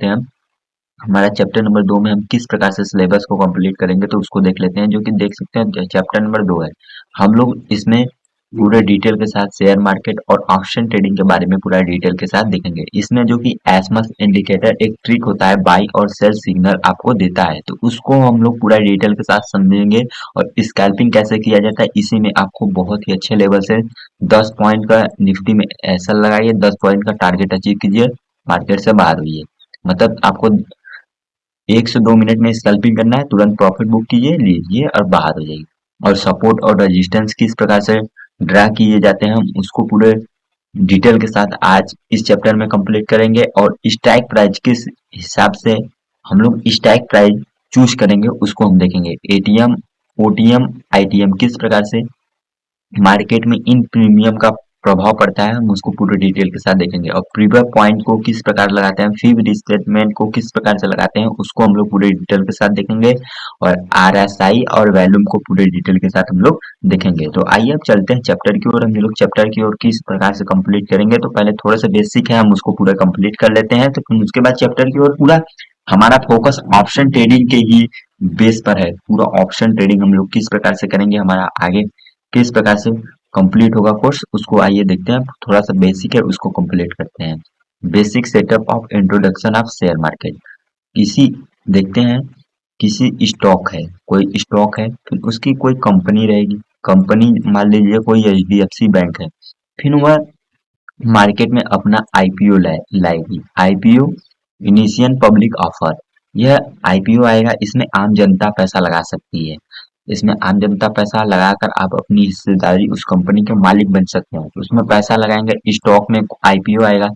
चलते हैं हम हमारा चैप्टर नंबर 2 में हम किस प्रकार से सिलेबस को कंप्लीट करेंगे तो उसको देख लेते हैं, जो कि देख सकते हैं चैप्टर नंबर 2 है। हम लोग इसमें पूरे डिटेल के साथ शेयर मार्केट और ऑप्शन ट्रेडिंग के बारे में पूरा डिटेल के साथ देखेंगे। इसमें जो कि एसमस इंडिकेटर एक ट्रिक होता है, बाई और सेल सिग्नल आपको देता है, तो उसको हम लोग पूरा डिटेल के साथ समझेंगे। और स्कैल्पिंग कैसे किया जाता है इसी में आपको बहुत ही अच्छे लेवल से 10 पॉइंट का निफ्टी में ऐसा लगाइए, 10 पॉइंट का टारगेट अचीव कीजिए, मार्केट से बाहर हुई। मतलब आपको 1 से 2 मिनट में स्कैल्पिंग करना है, तुरंत प्रॉफिट बुक कीजिए, लीजिए और बाहर हो जाइए। और सपोर्ट और रेजिस्टेंस किस प्रकार से ड्रा किए जाते हैं हम उसको पूरे डिटेल के साथ आज इस चैप्टर में कंप्लीट करेंगे। और स्ट्राइक प्राइस किस हिसाब से हम लोग स्ट्राइक प्राइस चूज करेंगे उसको हम देखेंगे। एटीएम, ओटीएम, आईटीएम किस प्रकार से मार्केट में इन प्रीमियम का प्रभाव पड़ता है, हम उसको पूरे डिटेल के साथ देखेंगे। और प्रीवियस पॉइंट को किस प्रकार लगाते हैं, फीब रिस्टेटमेंट को किस प्रकार से लगाते हैं उसको हम लोग पूरे डिटेल के साथ देखेंगे। और आरएसआई और वैल्यूम को पूरे डिटेल के साथ हम लोग देखेंगे। तो आइए अब चलते हैं चैप्टर की ओर। हम लोग चैप्टर की ओर किस प्रकार से कंप्लीट करेंगे, तो पहले थोड़ा सा बेसिक है हम उसको पूरा कंप्लीट कर लेते हैं, तो फिर उसके बाद चैप्टर की ओर पूरा हमारा फोकस ऑप्शन ट्रेडिंग के ही बेस पर है। पूरा ऑप्शन ट्रेडिंग हम लोग किस प्रकार से करेंगे, हमारा आगे किस प्रकार से कंप्लीट होगा कोर्स, उसको आइए देखते हैं। थोड़ा सा बेसिक है उसको कंप्लीट करते हैं। Basic setup of introduction of share market. किसी देखते हैं किसी स्टॉक है, कोई स्टॉक है, फिर उसकी कोई कंपनी रहेगी। कंपनी मान लीजिए कोई एचडीएफसी बैंक है, फिर वह मार्केट में अपना आईपीओ लाएगी। आईपीओ इनिशियल पब्लिक ऑफर, यह आईपीओ आएगा, इसमें आम जनता पैसा लगा सकती है। इसमें आम जनता पैसा लगाकर आप अपनी हिस्सेदारी उस कंपनी के मालिक बन सकते हैं। तो उसमें पैसा लगाएंगे, स्टॉक में आईपीओ आएगा,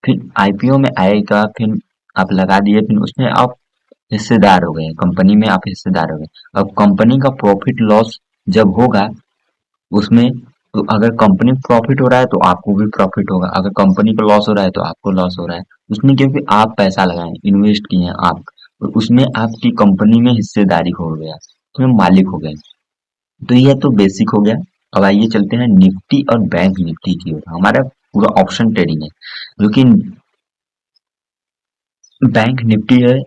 फिर आईपीओ में आएगा, फिर आप लगा दिए, फिर उसमें आप हिस्सेदार हो गए, कंपनी में आप हिस्सेदार हो गए। अब कंपनी का प्रॉफिट लॉस जब होगा उसमें, तो अगर कंपनी को प्रॉफिट हो रहा है तो आपको भी प्रॉफिट होगा, अगर कंपनी को लॉस हो रहा है तो आपको लॉस हो रहा है उसमें, क्योंकि आप पैसा लगाए, इन्वेस्ट किए हैं आप, और उसमें आपकी कंपनी में हिस्सेदारी हो गया, तो मालिक हो गए। तो यह तो बेसिक हो गया। अब आइए चलते हैं निफ्टी और बैंक निफ्टी की ओर। हमारा पूरा ऑप्शन ट्रेडिंग है, जो कि बैंक निफ्टी है,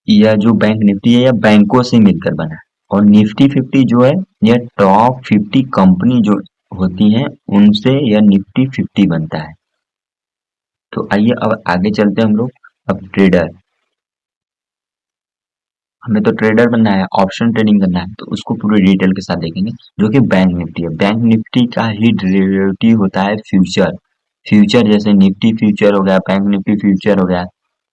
या जो बैंक निफ्टी है या बैंकों से मिलकर बना है। और निफ्टी 50 जो है, यह टॉप 50 कंपनी जो होती हैं उनसे यह निफ्टी 50 बनता है। तो आइए अब आगे चलते हैं हम लोग। अब ट्रेडर, हमें तो ट्रेडर बनना है, ऑप्शन ट्रेडिंग करना है, तो उसको पूरे डिटेल के साथ देखेंगे, जो कि बैंक निफ्टी है। बैंक निफ्टी का ही डेरिवेटिव होता है फ्यूचर। फ्यूचर जैसे निफ्टी फ्यूचर हो गया, बैंक निफ्टी फ्यूचर हो गया।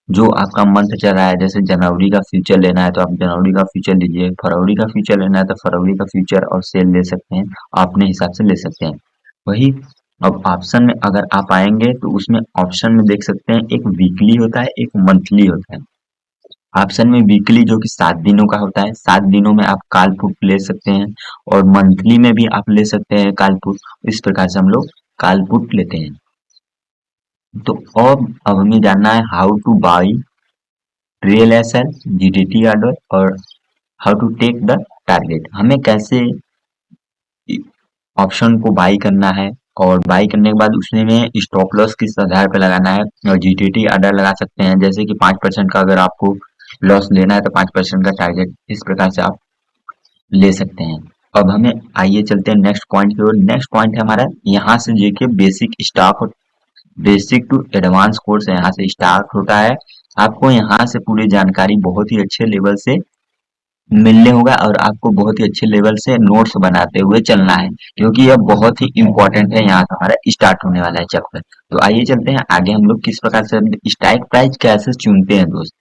जो आपका मंथ चल रहा है, जैसे जनवरी का फ्यूचर लेना है तो आप जनवरी का फ्यूचर लीजिए, फरवरी का फ्यूचर लेना है तो फरवरी का फ्यूचर और सेल ले सकते हैं, अपने हिसाब से ले सकते हैं। वही अब ऑप्शन में अगर आप आएंगे तो उसमें ऑप्शन में देख सकते हैं एक वीकली होता है, एक मंथली होता है। ऑप्शन में वीकली जो कि 7 दिनों का होता है, 7 दिनों में आप काल पुट ले सकते हैं, और मंथली में भी आप ले सकते हैं काल पुट। इस प्रकार से हम लोग काल पुट लेते हैं। तो अब हमें जानना है how to buy real SL, GTT order, और how to take the target. हमें कैसे ऑप्शन को बाई करना है, और बाई करने के बाद उसमें में स्टॉप लॉस किस आधार पर लगाना है, और जीटीटी ऑर्डर लगा सकते हैं, जैसे कि 5% का अगर आपको लॉस लेना है तो 5% का टारगेट इस प्रकार से आप ले सकते हैं। अब हमें आइए चलते हैं नेक्स्ट पॉइंट की ओर। नेक्स्ट पॉइंट है हमारा, यहाँ से देखिए basic stock, basic to advance course यहाँ से स्टार्ट होता है। आपको यहाँ से पूरी जानकारी बहुत ही अच्छे लेवल से मिलने होगा, और आपको बहुत ही अच्छे लेवल से नोट्स बनाते हुए चलना है, क्योंकि यह बहुत ही इंपॉर्टेंट है। यहाँ से हमारा स्टार्ट होने वाला है चैप्टर। तो आइए चलते हैं आगे, हम लोग किस प्रकार से स्ट्राइक प्राइस कैसे चुनते हैं दोस्त।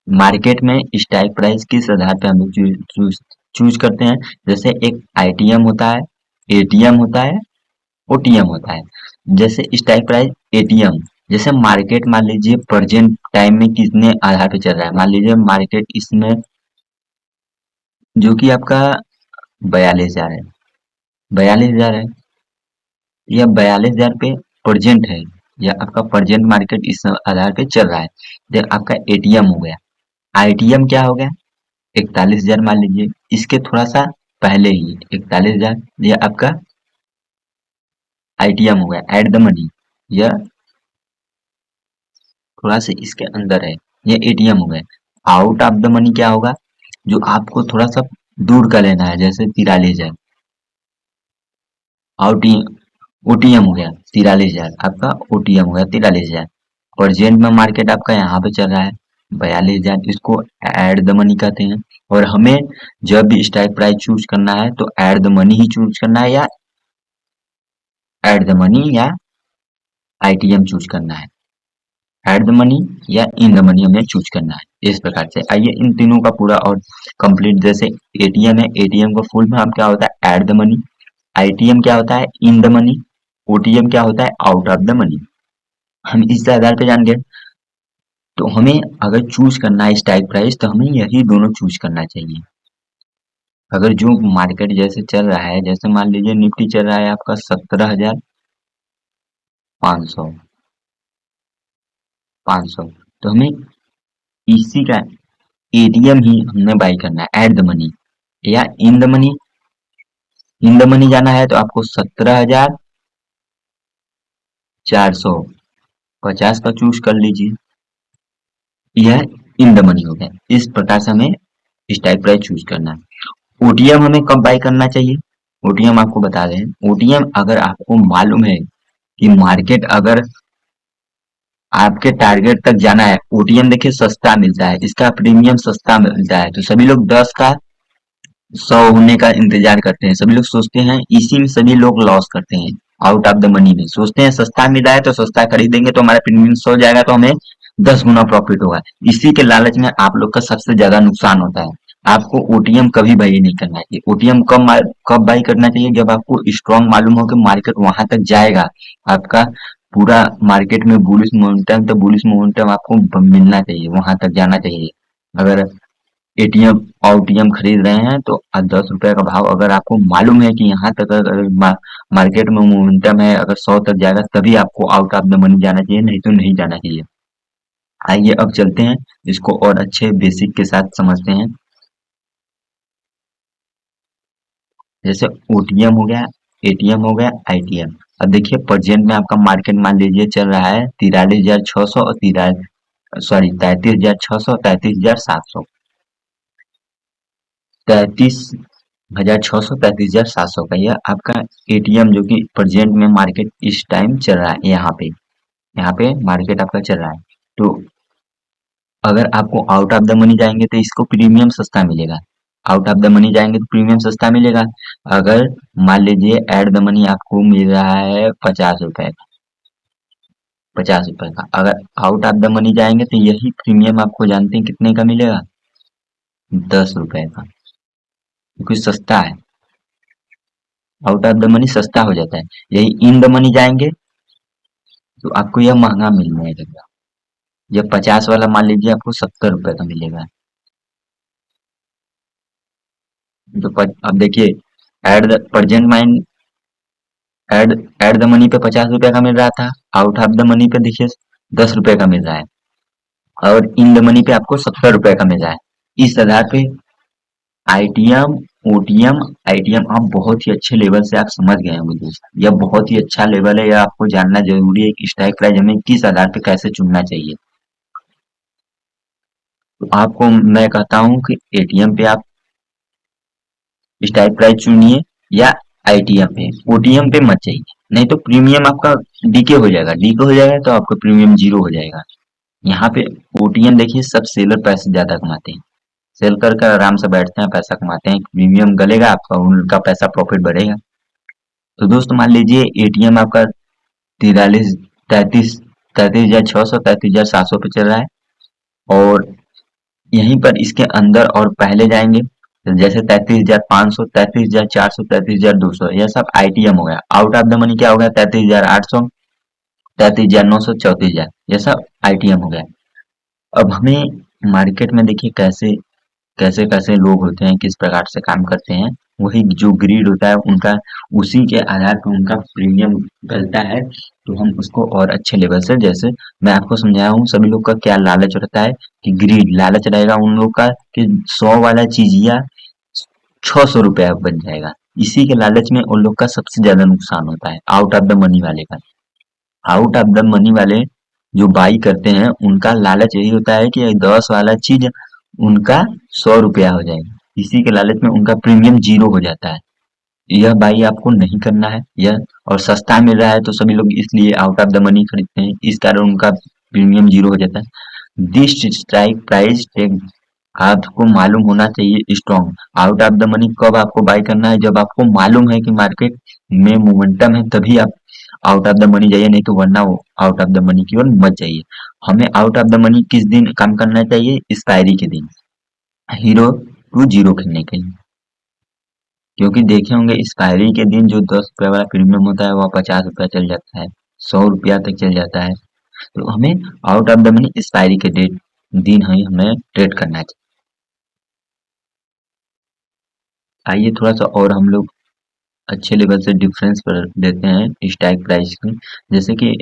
मार्केट में स्ट्राइक प्राइस किस आधार पे हम लोग चूज करते हैं। जैसे एक आईटीएम होता है, एटीएम होता है, ओटीएम होता है। जैसे स्ट्राइक प्राइस एटीएम, जैसे मार्केट मान लीजिए प्रेजेंट टाइम में कितने आधार पे चल रहा है, मान लीजिए मार्केट इसमें जो कि आपका 42,000 है, 42,000 है, या 42,000 पे प्रेजेंट है, या आपका प्रेजेंट मार्केट इस आधार पे चल रहा है। जब आपका एटीएम हो गया, आईटीएम क्या हो गया, 41,000 मान लीजिए, इसके थोड़ा सा पहले ही 41,000, ये आपका आईटीएम हो गया। एड द मनी, यह थोड़ा सा इसके अंदर है, ये एटीएम हो गए। आउट ऑफ द मनी क्या होगा, जो आपको थोड़ा सा दूर का लेना है, जैसे 43,000 आउटी ओटीएम हो गया 43,000, आपका ओटीएम हो गया 43,000। प्रेजेंट में मार्केट आपका यहाँ पे चल रहा है 42,000, इसको ऐड द मनी कहते हैं। और हमें जब भी स्ट्राइक प्राइस चूज करना है तो add the money he choose करना है, या ऐड द मनी या आईटीएम चूज करना है। ऐड द मनी या इन द मनी हमें चूज करना है। इस प्रकार से आइए इन तीनों का पूरा और कंप्लीट, जैसे एटीएम है, एटीएम का फुल फॉर्म क्या होता है, ऐड द मनी। आईटीएम क्या होता है, इन द मनी। ओटीएम क्या होता है, आउट ऑफ द मनी। हम इस आधार पे जान गए। तो हमें अगर चूज करना है स्ट्राइक प्राइस, तो हमें यही दोनों चूज करना चाहिए। अगर जो मार्केट जैसे चल रहा है, जैसे मान लीजिए निफ्टी चल रहा है आपका 17,500, 500, तो हमें इसी का एटीएम ही हमने बाई करना है, एट द मनी या in the money. In the money जाना है तो आपको 17,450 का चूज कर लीजिए, यह इन द मनी हो गया। इस प्रकार से हमें स्ट्राइक प्राइस चूज करना है। ओटीएम हमें कब बाई करना चाहिए, ओटीएम आपको बता दें। ओटीएम अगर आपको मालूम है कि मार्केट अगर आपके टारगेट तक जाना है, ओटीएम देखिए सस्ता मिलता है, इसका प्रीमियम सस्ता मिलता है, तो सभी लोग 10 का 100 होने का इंतजार करते हैं। सभी लोग सोचते हैं, इसी में सभी लोग लॉस करते हैं। आउट ऑफ द मनी में सोचते हैं सस्ता मिल रहा है तो सस्ता खरीदेंगे तो हमारा प्रीमियम 100 जाएगा तो हमें 10 गुना प्रॉफिट होगा। इसी के लालच में आप लोग का सबसे ज्यादा नुकसान होता है। आपको ओटीएम कभी बाई नहीं करना चाहिए। ओटीएम कब बाई करना चाहिए, जब आपको स्ट्रांग मालूम हो कि मार्केट वहां तक जाएगा। आपका पूरा मार्केट में बुलिश मोमेंटम, तो बुलिश मोमेंटम आपको मिलना चाहिए, वहां तक जाना चाहिए। अगर एटीएम ओटीएम खरीद रहे हैं तो 10 रुपए का भाव अगर आपको मालूम है कि यहाँ तक अगर मार्केट में मोमेंटम है, अगर 100 तक जाएगा तभी आपको आउट ऑफ द मनी जाना चाहिए, नहीं तो नहीं जाना चाहिए। आइए अब चलते हैं, इसको और अच्छे बेसिक के साथ समझते हैं। जैसे ओटीएम हो गया, एटीएम हो गया, आईटीएम। अब देखिए प्रेजेंट में आपका मार्केट मान लीजिए चल रहा है 43,600 और 33,600, 33,700, 33,600, 33,700 का यह आपका एटीएम, जो कि प्रेजेंट में मार्केट इस टाइम चल रहा है। यहाँ पे मार्केट आपका चल रहा है। तो अगर आपको आउट ऑफ द मनी जाएंगे तो इसको प्रीमियम सस्ता मिलेगा। आउट ऑफ द मनी जाएंगे तो प्रीमियम सस्ता मिलेगा। अगर मान लीजिए एट द मनी आपको मिल रहा है 50 रुपए का, 50 रुपए का, अगर आउट ऑफ द मनी जाएंगे तो यही प्रीमियम आपको जानते हैं कितने का मिलेगा, 10 रुपए का, क्योंकि सस्ता है। आउट ऑफ द मनी सस्ता हो जाता है। यही इन द मनी जाएंगे तो आपको यह महंगा मिलने लगेगा। जब 50 वाला मान लीजिए आपको 70 रुपए का मिलेगा। तो अब देखिए, एट द प्रेजेंट माइंड एड एट द मनी पे 50 रुपए का मिल रहा था, आउट ऑफ द मनी पे देखिए 10 रुपए का मिल रहा है, और इन द मनी पे आपको 70 रुपए का मिल रहा है। इस आधार पे आईटीएम, ओटीएम, आईटीएम आप बहुत ही अच्छे लेवल से आप समझ गए होंगे दोस्त। यह बहुत ही अच्छा लेवल है, यह आपको जानना जरूरी है कि स्ट्राइक प्राइस हमें किस आधार पे कैसे चुनना चाहिए। तो आपको मैं कहता हूँ कि एटीएम पे आप स्ट्राइक प्राइस चुनिए, या आईटीएम पे। ओटीएम पे मत चाहिए, नहीं तो प्रीमियम आपका डीके हो जाएगा। डीके हो जाएगा तो आपका प्रीमियम जीरो हो जाएगा। यहाँ पे ओटीएम देखिए, सब सेलर पैसे ज्यादा कमाते हैं। सेल कर कर आराम से बैठते हैं, पैसा कमाते हैं। प्रीमियम गलेगा आपका, उनका पैसा प्रॉफिट बढ़ेगा। तो दोस्त मान लीजिए एटीएम आपका 43 33 33,600, 33,700 पे चल रहा है, और यहीं पर इसके अंदर और पहले जाएंगे तो जैसे 33,500, 33,400, 33,200, यह सब आईटीएम हो गया। आउट ऑफ द मनी क्या हो गया, 33,800, 33,900, 34,000, यह सब आईटीएम हो गया। अब हमें मार्केट में देखिए कैसे कैसे कैसे लोग होते हैं, किस प्रकार से काम करते हैं। वही जो ग्रीड होता है उनका, उसी के आधार पर उनका प्रीमियम गलता है। तो हम उसको और अच्छे लेवल से, जैसे मैं आपको समझाया हूँ, सभी लोग का क्या लालच रहता है कि ग्रीड लालच रहेगा उन लोग का कि 100 वाला चीज या 600 रुपया बन जाएगा। इसी के लालच में उन लोग का सबसे ज्यादा नुकसान होता है, आउट ऑफ द मनी वाले का। आउट ऑफ द मनी वाले जो बाई करते हैं उनका लालच यही होता है कि 10 वाला चीज उनका 100 रुपया हो जाएगा, इसी के लालच में उनका प्रीमियम जीरो हो जाता है। यह बाई आपको नहीं करना है। यह और सस्ता मिल रहा है तो सभी लोग इसलिए आउट ऑफ द मनी खरीदते हैं, इस कारण उनका प्रीमियम जीरो हो जाता है। दिस स्ट्राइक प्राइस टेक, आपको मालूम होना चाहिए strong. Out of the money कब आपको बाय करना है, जब आपको मालूम है कि मार्केट में मोमेंटम है, तभी आप आउट ऑफ द मनी जाइए, नहीं तो वरना वो आउट ऑफ द मनी की ओर मत जाइए। हमें आउट ऑफ द मनी किस दिन काम करना चाहिए? एक्सपायरी के दिन, हीरो टू जीरो करने के लिए। क्योंकि देखे होंगे एक्सपायरी के दिन जो 10 रुपया वाला प्रीमियम होता है वह 50 रुपया चल जाता है, 100 रुपया तक चल जाता है। तो हमें out of the money expiry के डेट दिन ही हमें ट्रेड करना चाहिए। आइए थोड़ा सा और हम लोग अच्छे लेवल से डिफरेंस कर देते हैं स्ट्राइक प्राइस की। जैसे कि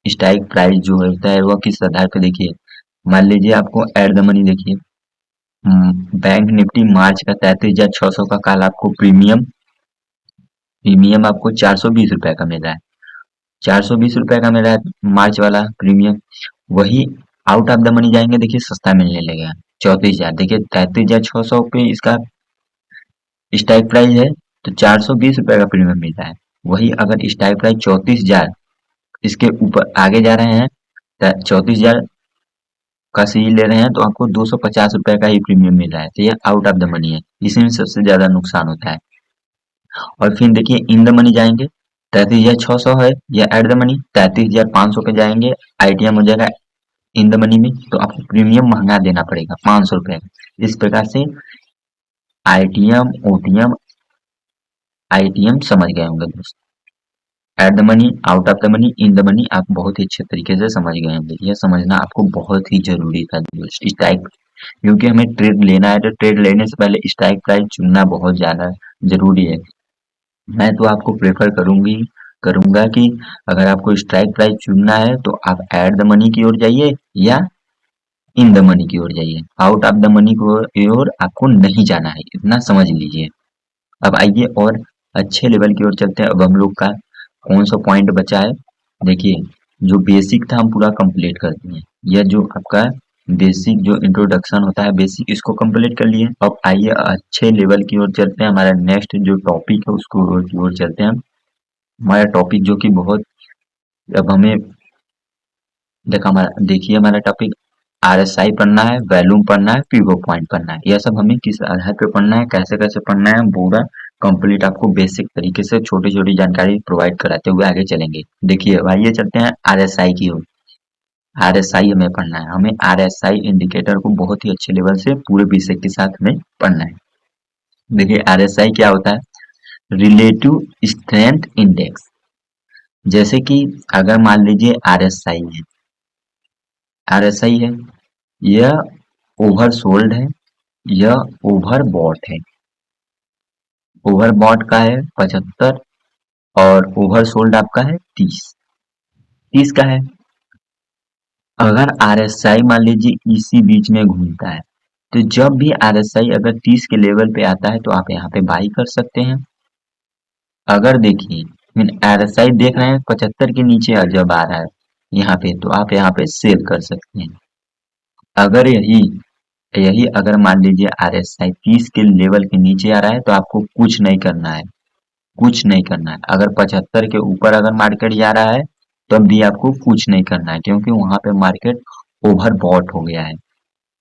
स्ट्राइक प्राइस जो होता है वह किस आधार पर, देखिए मान लीजिए आपको एट द मनी, देखिए बैंक निफ्टी मार्च का 33,600 का कल आपको प्रीमियम प्रीमियम आपको 420 रुपए का मिल रहा है। 420 रुपए का मिल रहा है मार्च वाला प्रीमियम। वही आउट ऑफ द मनी जाएंगे, देखिए सस्ता मिलने लगेगा 34,000। देखिए 33,600 पे इसका स्ट्राइक प्राइस है, तो 420 रुपए का प्रीमियम मिल रहा है। वही अगर स्ट्राइक प्राइस 34,000 इसके ऊपर आगे जा रहे हैं, 34,000 का सी ले रहे हैं, तो आपको 250 रुपए का ही प्रीमियम मिल रहा है। तो ये आउट ऑफ द मनी है, इसी में सबसे ज्यादा नुकसान होता है। और फिर देखिए इन द मनी जाएंगे, 33,600 है या एट द मनी 33,500 पे जाएंगे, आईटीएम हो जाएगा इन द मनी में, तो आपको प्रीमियम महंगा देना पड़ेगा 500 रुपए का। इस प्रकार से आईटीएम ओटीएम आईटीएम समझ गए होंगे दोस्त। Eight the money, out of the money, in the money आप बहुत ही अच्छे तरीके से समझ गए होंगे। यह समझना आपको बहुत ही जरूरी था दोस्त। स्ट्राइक, क्योंकि हमें ट्रेड लेना है तो ट्रेड लेने से पहले स्ट्राइक प्राइस चुनना बहुत ज्यादा जरूरी है। मैं तो आपको प्रेफर करूंगा कि अगर आपको स्ट्राइक प्राइस चुनना है तो आप एट द मनी की ओर जाइए या इन द मनी की ओर जाइए। आउट ऑफ द मनी की ओर आपको नहीं जाना है, इतना समझ लीजिए। अब आइए और अच्छे लेवल की ओर चलते हैं। अब हम लोग का कौन सा पॉइंट बचा है, देखिए जो बेसिक था हम पूरा कंप्लीट करते हैं। यह जो आपका बेसिक जो इंट्रोडक्शन होता है बेसिक, इसको कंप्लीट कर लिए। अब आइए अच्छे लेवल की ओर चलते हैं। हमारा नेक्स्ट जो टॉपिक है उसको की ओर चलते हैं। हमारा टॉपिक जो कि बहुत, अब हमें देखिए हमारा टॉपिक आरएसआई पढ़ना है, वैल्यूम पढ़ना है, पीवो पॉइंट पढ़ना है। यह सब हमें किस आधार पे पढ़ना है, कैसे कैसे पढ़ना है, पूरा कंप्लीट आपको बेसिक तरीके से छोटी छोटी जानकारी प्रोवाइड कराते हुए आगे चलेंगे। देखिए आइए चलते हैं आरएसआई की ओर। आरएसआई हमें पढ़ना है, हमें आरएसआई इंडिकेटर को बहुत ही अच्छे लेवल से पूरे बेसिक के साथ हमें पढ़ना है। देखिए आरएसआई क्या होता है? Relative strength index. जैसे कि अगर मान लीजिए आरएसआई है, यह ओवरसोल्ड है, यह ओवरबॉट है। ओवरबॉट का है 75 और ओवरसोल्ड आपका है 30। 30 का है। अगर आरएसआई मान लीजिए इसी बीच में घूमता है, तो जब भी आरएसआई अगर 30 के लेवल पे आता है तो आप यहाँ पे बाई कर सकते हैं। अगर देखिए आरएसआई देख रहे हैं 75 के नीचे जब आ रहा है यहाँ पे, तो आप यहाँ पे सेल कर सकते हैं। अगर यही यही अगर मान लीजिए आरएसआई 30 के लेवल के नीचे आ रहा है तो आपको कुछ नहीं करना है, कुछ नहीं करना है। अगर 75 के ऊपर अगर मार्केट जा रहा है तब भी आपको कुछ नहीं करना है, क्योंकि वहां पे मार्केट ओवर बॉट हो गया है।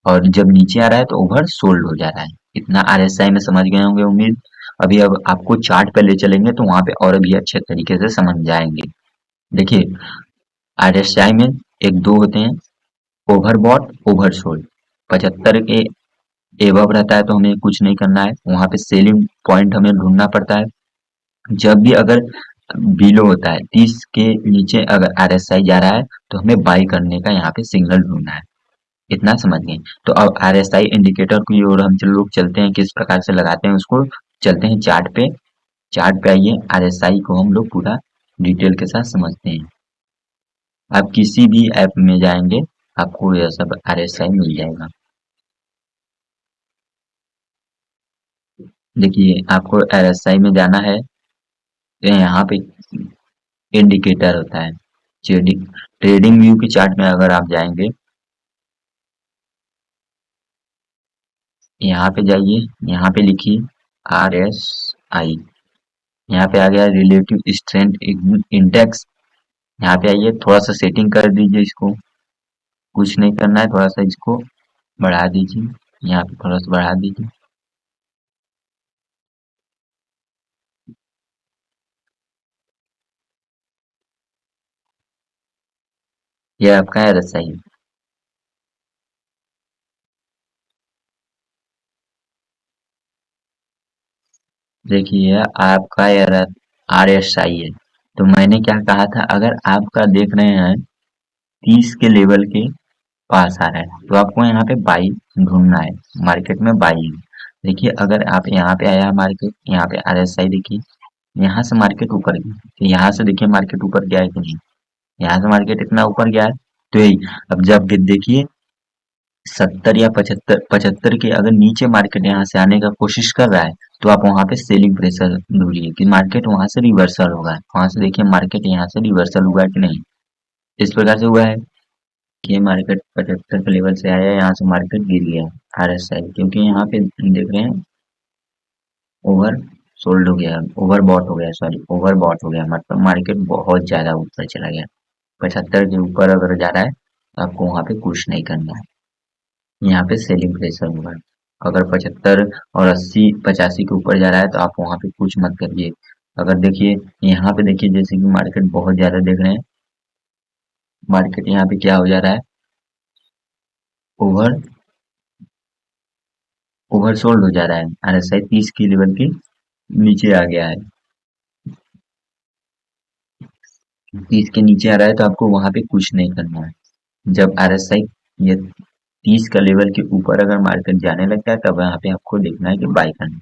और जब नीचे आ रहा है तो ओवर सोल्ड हो जा रहा है। इतना आरएसआई में समझ गए होंगे उम्मीद। अभी अब आपको चार्ट पे ले चलेंगे तो वहां पे और भी अच्छे तरीके से समझ जाएंगे। देखिए आरएसआई में एक दो होते हैं, ओवरबॉट ओवरसोल्ड। 75 के एबव रहता है तो हमें कुछ नहीं करना है, वहां पे सेलिंग पॉइंट हमें ढूंढना पड़ता है। जब भी अगर बिलो होता है 30 के नीचे अगर आरएसआई जा रहा है तो हमें बाई करने का यहाँ पे सिग्नल ढूंढना है। इतना समझ गए। तो अब आरएसआई इंडिकेटर की ओर हम लोग चलते हैं, किस प्रकार से लगाते हैं उसको। चलते हैं चार्ट पे। चार्ट पे आइए, आरएसआई को हम लोग पूरा डिटेल के साथ समझते हैं। आप किसी भी ऐप में जाएंगे आपको यह सब आरएसआई मिल जाएगा। देखिए आपको आरएसआई में जाना है तो यहाँ पे इंडिकेटर होता है। ट्रेडिंग ट्रेडिंग व्यू के चार्ट में अगर आप जाएंगे, यहाँ पे जाइए, यहाँ पे लिखिए RSI, यहाँ पे आ गया रिलेटिव स्ट्रेंथ इंडेक्स। यहाँ पे आइए, थोड़ा सा सेटिंग कर दीजिए इसको, कुछ नहीं करना है, थोड़ा सा इसको बढ़ा दीजिए, यहाँ पे थोड़ा सा बढ़ा दीजिए। ये आपका RSI है। देखिए यह आपका RSI है। तो मैंने क्या कहा था, अगर आपका देख रहे हैं 30 के लेवल के पास आ रहा है तो आपको यहाँ पे बाई ढूंढना है, मार्केट में बाई। देखिए अगर आप यहाँ पे आया मार्केट, यहाँ पे RSI देखिए, यहाँ से मार्केट ऊपर गया, तो यहाँ से देखिए मार्केट ऊपर गया है कि नहीं, यहाँ से मार्केट इतना ऊपर गया है। तो यही, अब जब देखिए 70 या 75 के अगर नीचे मार्केट यहाँ से आने का कोशिश कर रहा है, तो आप वहाँ पे सेलिंग प्रेशर ढूंढिए कि मार्केट वहां से रिवर्सल होगा। वहां से देखिए मार्केट यहाँ से रिवर्सल हुआ है कि नहीं। इस प्रकार से हुआ है कि मार्केट 75 के लेवल से आया, यहाँ से मार्केट गिर गया RSI, क्योंकि यहाँ पे देख रहे हैं ओवर सोल्ड हो गया, ओवर बॉट हो गया, सॉरी ओवर बॉट हो गया, मतलब मार्केट बहुत ज्यादा ऊपर चला गया। 75 के ऊपर अगर जा रहा है तो आपको वहां पे कुछ नहीं करना है, यहाँ पे सेलिंग प्रेशर होगा। अगर 75 और 80 85 के ऊपर जा रहा है तो आप वहां पे कुछ मत करिए। अगर देखिए यहाँ पे देखिए, जैसे कि मार्केट बहुत ज्यादा देख रहे हैं, मार्केट यहाँ पे क्या हो जा रहा है, ओवर ओवरसोल्ड हो जा रहा है। RSI 30 की लेवल के नीचे आ गया है, 30 के नीचे आ रहा है तो आपको वहां पे कुछ नहीं करना है। जब RSI ये 30 का लेवल के ऊपर अगर मार्केट जाने लगता है, तब यहाँ पे आपको देखना है कि बाय करना है।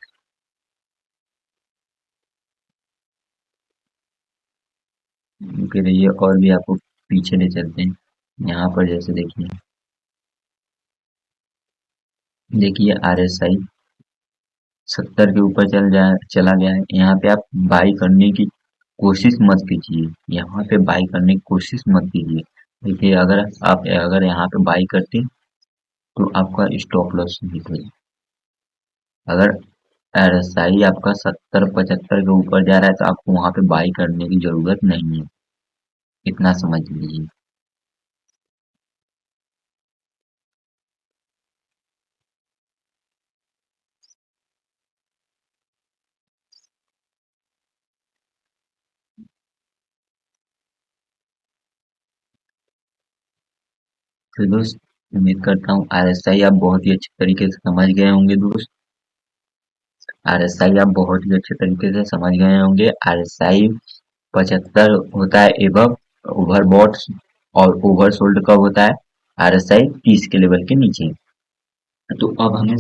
फिर ये और भी आपको पीछे ले चलते हैं। यहाँ पर जैसे देखिए RSI 70 के ऊपर चला गया है। यहाँ पे आप बाई करने की कोशिश मत कीजिए, यहाँ पे बाई करने की कोशिश मत कीजिए। देखिए अगर यहाँ पे बाई करते तो आपका स्टॉप लॉस हिट हो जाए। अगर RSI आपका 70 75 के ऊपर जा रहा है तो आपको वहां पे बाई करने की जरूरत नहीं है, इतना समझ लीजिए। तो दोस्त, उम्मीद करता हूँ RSI आप बहुत ही अच्छे तरीके से समझ गए होंगे दोस्त। RSI आप बहुत ही अच्छे तरीके से समझ गए होंगे। RSI 75 होता है एबव ओवरबॉट, और ओवरसोल्ड कब होता है, RSI 30 के लेवल के नीचे। तो अब हमें